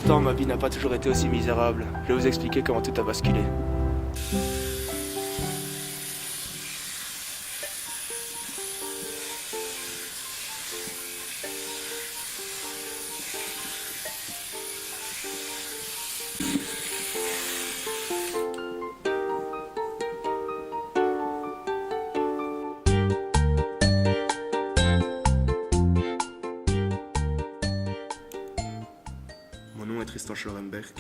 Pourtant, ma vie n'a pas toujours été aussi misérable. Je vais vous expliquer comment tout a basculé. Mon nom est Tristan Schlorenberg,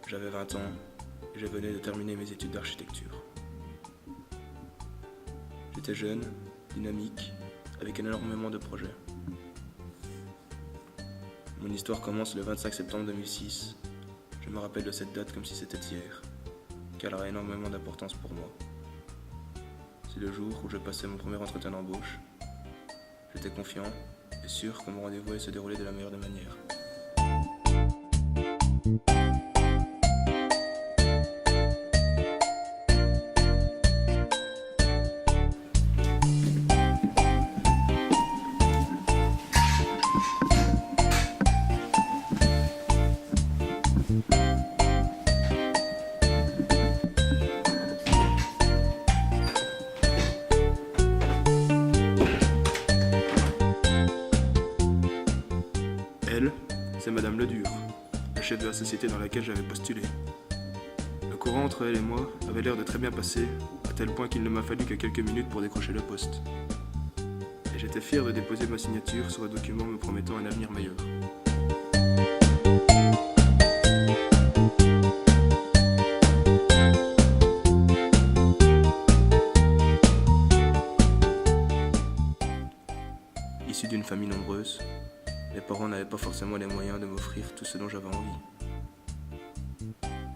j'avais 20 ans et je venais de terminer mes études d'architecture. J'étais jeune, dynamique, avec énormément de projets. Mon histoire commence le 25 septembre 2006. Je me rappelle de cette date comme si c'était hier, car elle a énormément d'importance pour moi. C'est le jour où je passais mon premier entretien d'embauche. J'étais confiant et sûr que mon rendez-vous allait se dérouler de la meilleure des manières. Elle, c'est Madame Ledure, la chef de la société dans laquelle j'avais postulé. Le courant entre elle et moi avait l'air de très bien passer, à tel point qu'il ne m'a fallu que quelques minutes pour décrocher le poste. Et j'étais fier de déposer ma signature sur un document me promettant un avenir meilleur. Issu d'une famille nombreuse, mes parents n'avaient pas forcément les moyens de m'offrir tout ce dont j'avais envie.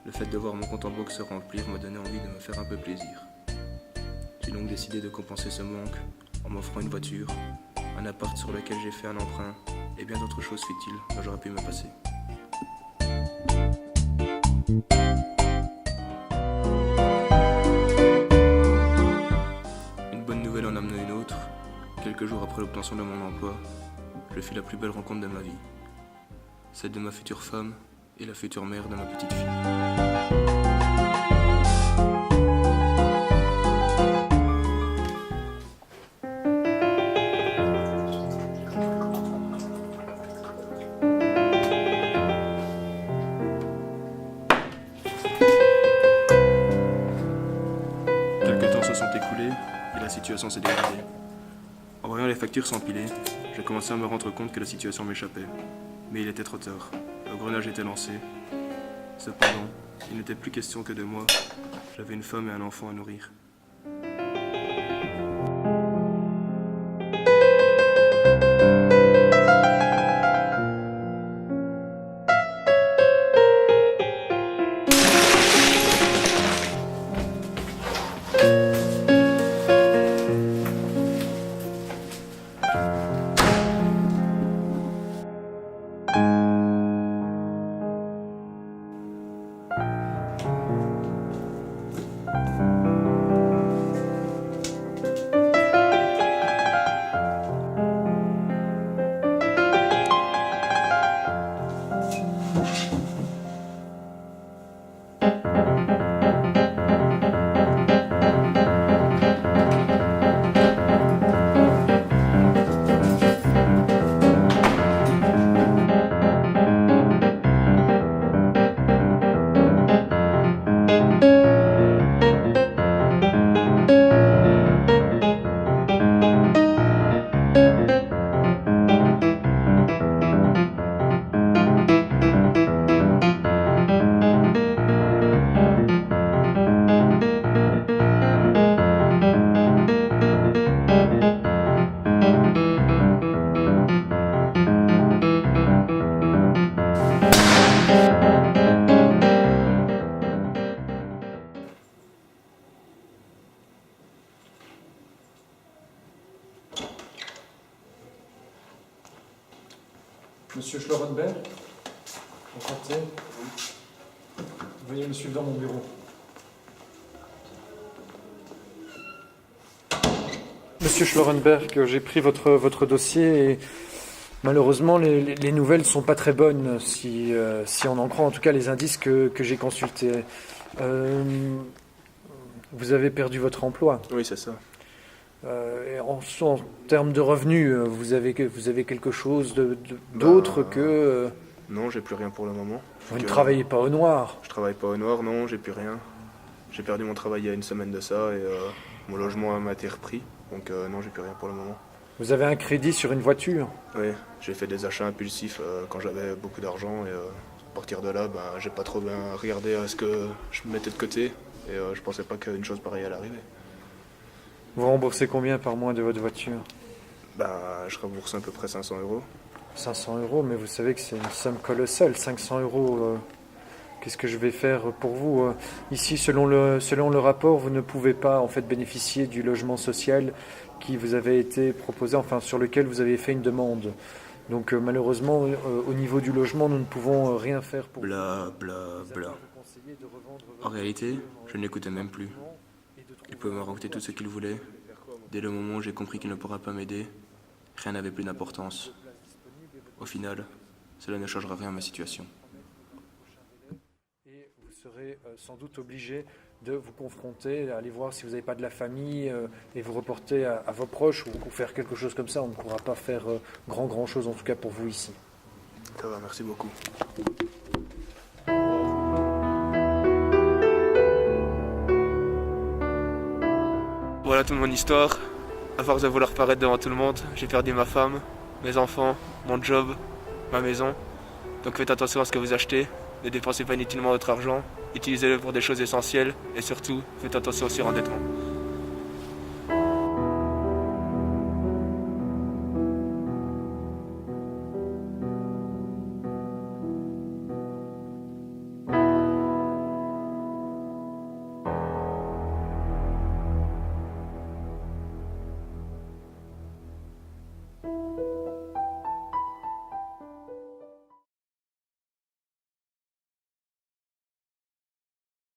Le fait de voir mon compte en banque se remplir m'a donné envie de me faire un peu plaisir. J'ai donc décidé de compenser ce manque en m'offrant une voiture, un appart sur lequel j'ai fait un emprunt et bien d'autres choses futiles dont j'aurais pu me passer. Une bonne nouvelle en amenant une autre. Quelques jours après l'obtention de mon emploi, je fis la plus belle rencontre de ma vie, celle de ma future femme et la future mère de ma petite fille. Quelques temps se sont écoulés et la situation s'est dégradée. En voyant les factures s'empiler, je commençais à me rendre compte que la situation m'échappait. Mais il était trop tard. L'engrenage était lancé. Cependant, il n'était plus question que de moi. J'avais une femme et un enfant à nourrir. Monsieur Schlorenberg, enchanté. Veuillez me suivre dans mon bureau. Monsieur Schlorenberg, j'ai pris votre dossier et Malheureusement, les nouvelles ne sont pas très bonnes, si on en croit en tout cas les indices que j'ai consultés. Vous avez perdu votre emploi. Oui, c'est ça. Et en termes de revenus, vous avez quelque chose d'autre que... Non, j'ai plus rien pour le moment. vous ne travaillez pas au noir. Je travaille pas au noir, non, j'ai plus rien. J'ai perdu mon travail il y a une semaine de ça et mon logement m'a été repris. Donc non, j'ai plus rien pour le moment. Vous avez un crédit sur une voiture. Oui, j'ai fait des achats impulsifs quand j'avais beaucoup d'argent et à partir de là, j'ai pas trop bien regardé ce que je mettais de côté et je pensais pas qu'une chose pareille allait arriver. Vous remboursez combien par mois de votre voiture? Je rembourse à peu près 500 €. 500 €, mais vous savez que c'est une somme colossale. 500 €, qu'est-ce que je vais faire pour vous? Ici, selon le rapport, vous ne pouvez pas en fait bénéficier du logement social qui vous avait été proposé, enfin sur lequel vous avez fait une demande. Donc malheureusement, au niveau du logement, nous ne pouvons rien faire pour Bla bla bla. En réalité, je ne l'écoutais même plus. Il pouvait me raconter tout ce qu'il voulait. Dès le moment où j'ai compris qu'il ne pourra pas m'aider, rien n'avait plus d'importance. Au final, cela ne changera rien à ma situation. Et vous serez sans doute obligé de vous confronter, aller voir si vous n'avez pas de la famille et vous reporter à vos proches ou faire quelque chose comme ça. On ne pourra pas faire grand chose en tout cas pour vous ici. Ça va, merci beaucoup. Voilà toute mon histoire. À force de vouloir paraître devant tout le monde, j'ai perdu ma femme, mes enfants, mon job, ma maison. Donc faites attention à ce que vous achetez. Ne dépensez pas inutilement votre argent. Utilisez-le pour des choses essentielles. Et surtout, faites attention au surendettement.